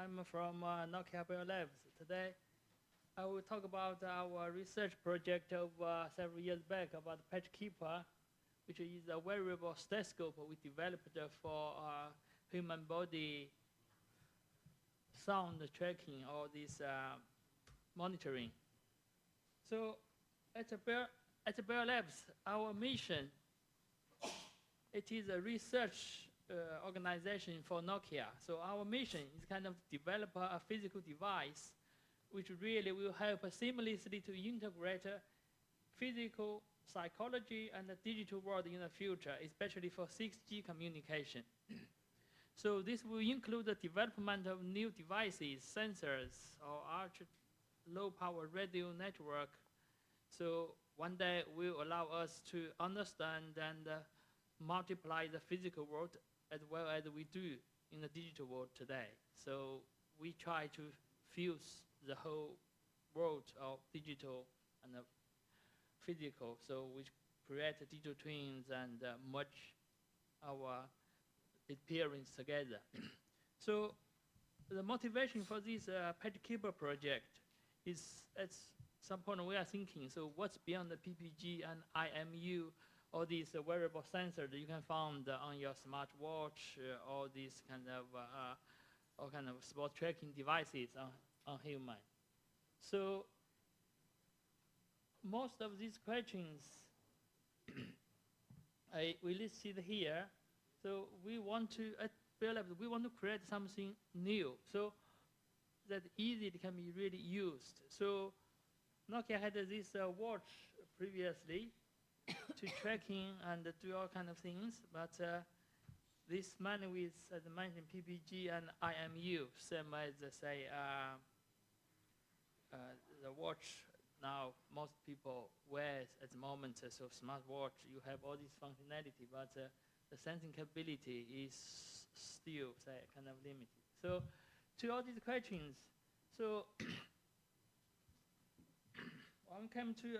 I'm from Nokia Labs. Today, I will talk about our research project of several years back about Patchkeeper, which is a wearable stethoscope we developed for human body sound tracking or this monitoring. So at Bell Labs, our mission, it is a research organization for Nokia. So our mission is kind of develop a physical device which really will help seamlessly to integrate physical psychology and the digital world in the future, especially for 6G communication. So this will include the development of new devices, sensors, or ultra-low power radio network. So one day will allow us to understand and multiply the physical world as well as we do in the digital world today. So we try to fuse the whole world of digital and physical, so we create digital twins and merge our experience together. So the motivation for this Patchkeeper project is at some point we are thinking, so what's beyond the PPG and IMU, all these wearable sensors that you can find on your smartwatch, all these all kind of sport tracking devices on human. So most of these questions we listed here. So we want to, at Bell Labs, we want to create something new, so that easy it can be really used. So Nokia had this watch previously to tracking and do all kind of things, but this man with, as I mentioned, PPG and IMU, same as say the watch now most people wear at the moment. So smartwatch, you have all this functionality, but the sensing capability is still say kind of limited. So to all these questions, so one came to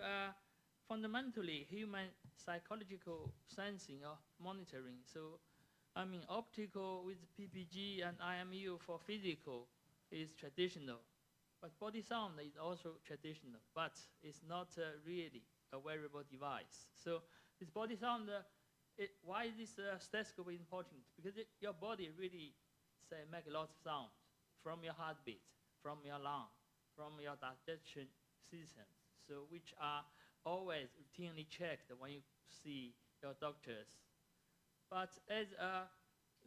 fundamentally human psychological sensing or monitoring. So I mean optical with PPG and IMU for physical is traditional, but body sound is also traditional, but it's not really a wearable device. So this body sound, why this stethoscope is important? Because your body really say make lots of sound from your heartbeat, from your lung, from your digestion systems, so which are always routinely checked when you see your doctors. But as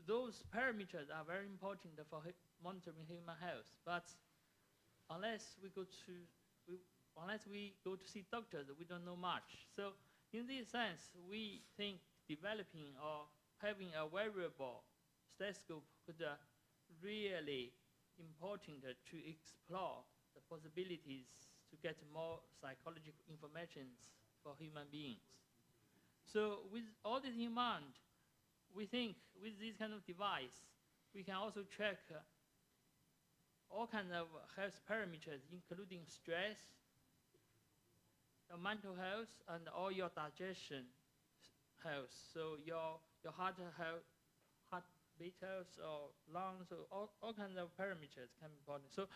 those parameters are very important for monitoring human health, but unless we go to see doctors, we don't know much. So in this sense, we think developing or having a wearable stethoscope could really important to explore the possibilities to get more psychological information for human beings. So with all this in mind, we think with this kind of device, we can also check all kinds of health parameters, including stress, your mental health, and all your digestion health. So your heart health, heartbeat health, or lungs, or all kinds of parameters can be important. So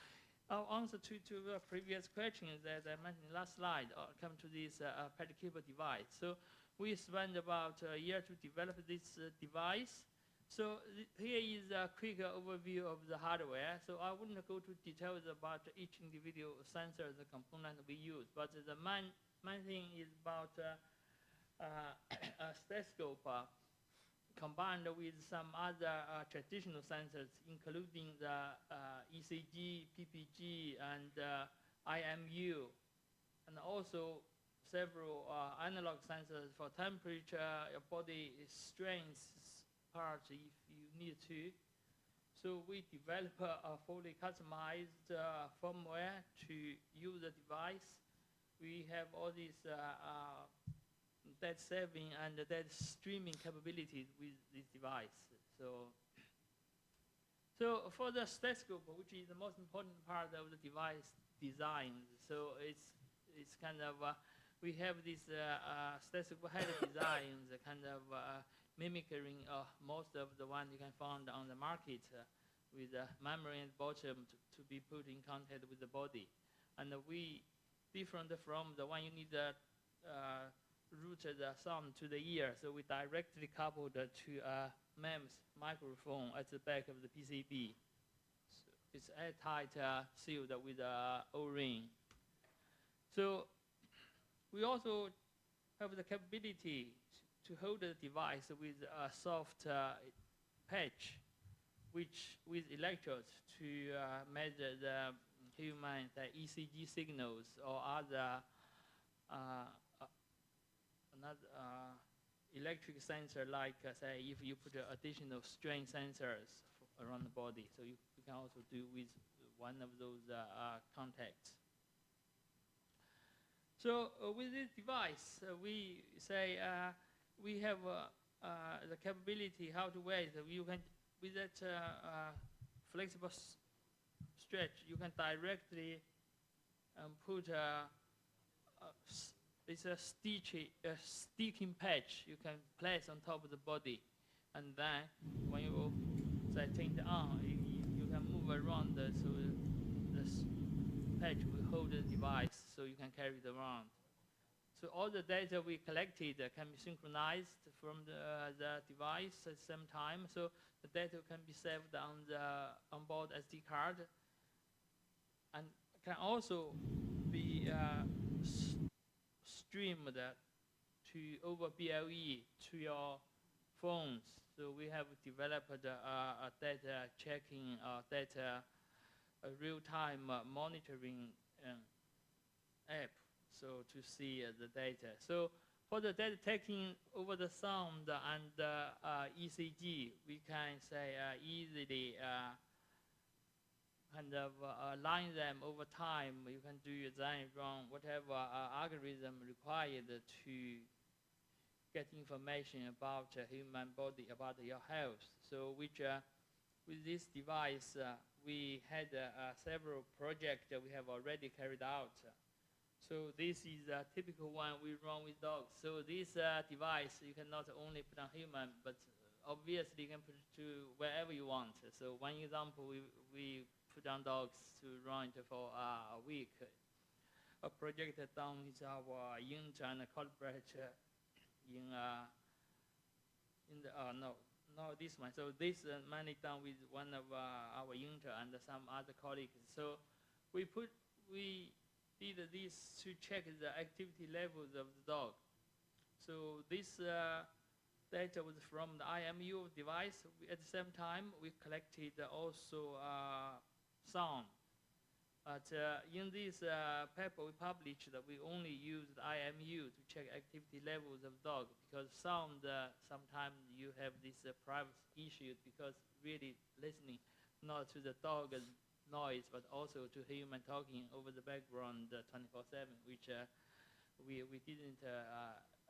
our answer to the previous question that I mentioned in the last slide come to this Patchkeeper device. So we spent about a year to develop this device. So here is a quick overview of the hardware. So I wouldn't go to details about each individual sensor, the component we use, but the main thing is about a stethoscope combined with some other traditional sensors, including the ECG, PPG, and IMU, and also several analog sensors for temperature, your body strength parts if you need to. So we develop a fully customized firmware to use the device. We have all these dead saving and dead streaming capabilities with this device. So for the stethoscope, which is the most important part of the device design, so it's kind of we have this stethoscope head design, the kind of mimicking most of the one you can find on the market. with a memory at the bottom to be put in contact with the body. And we different from the one you need route the sound to the ear, so we directly coupled to a MEMS microphone at the back of the PCB. So it's airtight sealed with O-ring. So we also have the capability to hold the device with a soft patch, which with electrodes to measure the human ECG signals or other another electric sensor, like say if you put additional strain sensors around the body, so you can also do with one of those contacts. So with this device, we say we have the capability how to wear it. You can, with that flexible stretch, you can directly put it's a sticking patch you can place on top of the body, and then when you say turn it on, you can move around so this patch will hold the device so you can carry it around. So all the data we collected can be synchronized from the device at the same time. So the data can be saved on the onboard SD card, and can also be streamed to over BLE to your phones. So we have developed a data checking, data real-time monitoring app, so to see the data. So for the data taking over the sound and ECG, we can say easily kind of align them over time. You can do design run whatever algorithm required to get information about human body, about your health. So which with this device, we had several projects that we have already carried out. So this is a typical one we run with dogs. So this device, you can not only put on human, but obviously you can put it to wherever you want. So one example, we put on dogs to run it for a week. A project done with our unit and collaborator in the not this one. So this mainly done with one of our unit and some other colleagues. So we did this to check the activity levels of the dog. So this data was from the IMU device. At the same time, we collected also sound. But in this paper we published that we only used IMU to check activity levels of dog, because sound sometimes you have this privacy issue, because really listening not to the dog noise but also to human talking over the background 24/7, which we didn't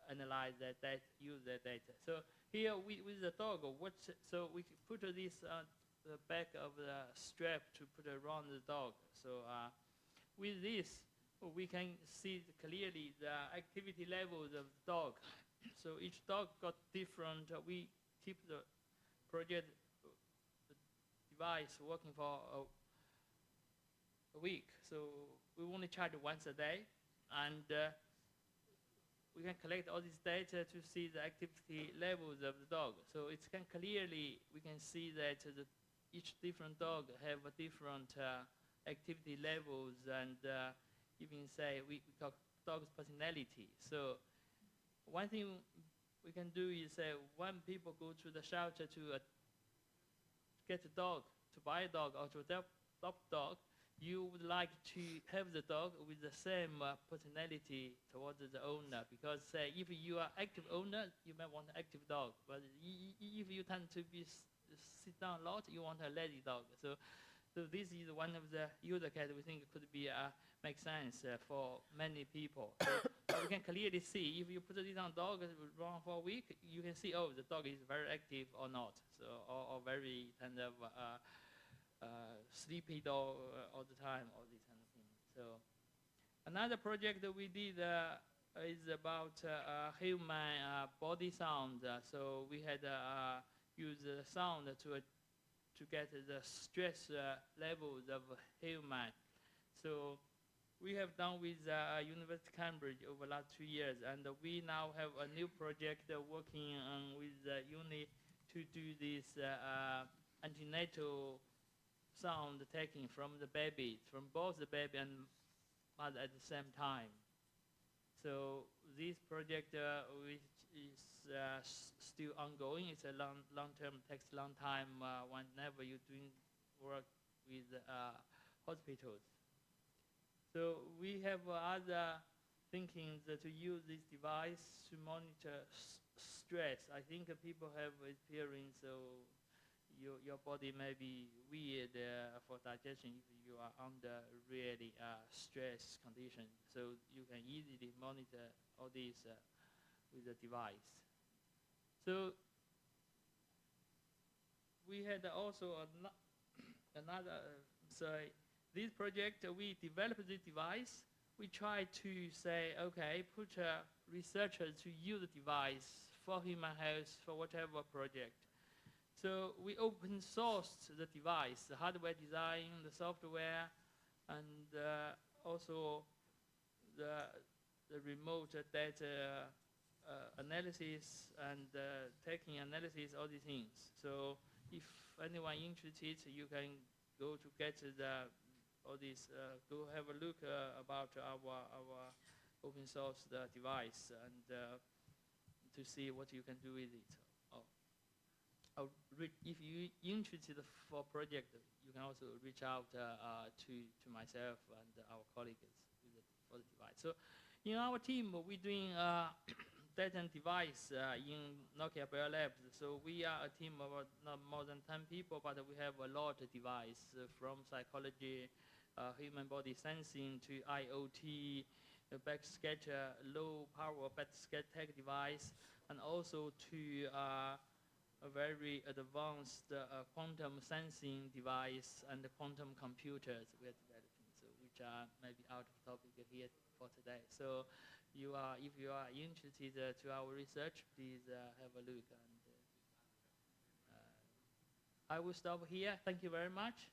analyze that data, use that data. So here with the dog, so we put this the back of the strap to put around the dog. So with this, we can see clearly the activity levels of the dog. So each dog got different. We keep the project device working for a week. So we only charge once a day, and we can collect all this data to see the activity levels of the dog. So it can clearly, we can see that each different dog have a different activity levels, and even say we call dog's personality. So one thing we can do is say when people go to the shelter to get a dog, to buy a dog or to adopt a dog, you would like to have the dog with the same personality towards the owner, because if you are active owner, you might want an active dog, but if you tend to be sit down a lot, you want a lazy dog. So this is one of the use case we think could be make sense for many people. So we can clearly see if you put this on dog run for a week, you can see, oh, the dog is very active or not, so or very kind of sleepy dog all the time, all these kind of things. So another project that we did is about human body sound. So we had use sound to to get the stress levels of human. So we have done with University of Cambridge over the last 2 years, and we now have a new project working on with uni to do this antenatal sound taking from the baby, from both the baby and mother at the same time. So this project, which is still ongoing, it's a long-term, takes a long time whenever you're doing work with hospitals. So we have other thinkings to use this device to monitor stress. I think people have experience, so your body may be weird for digestion if you are under really stress condition. So you can easily monitor all these with the device. So we had also another, this project, we developed this device. We try to say, okay, put researchers to use the device for human health, for whatever project. So we open sourced the device, the hardware design, the software, and also the remote data analysis and taking analysis, all these things. So if anyone interested, you can go to get all these, go have a look about our open source device and to see what you can do with it. If you're interested for project, you can also reach out to myself and our colleagues for the device. So in our team, we're doing data and device in Nokia Bell Labs. So we are a team of not more than 10 people, but we have a lot of device from psychology, human body sensing to IoT, backscatter, low power backscatter tech device, and also to a very advanced quantum sensing device and quantum computers we are developing, so which are maybe out of topic here for today. So if you are interested to our research, please have a look. And I will stop here. Thank you very much.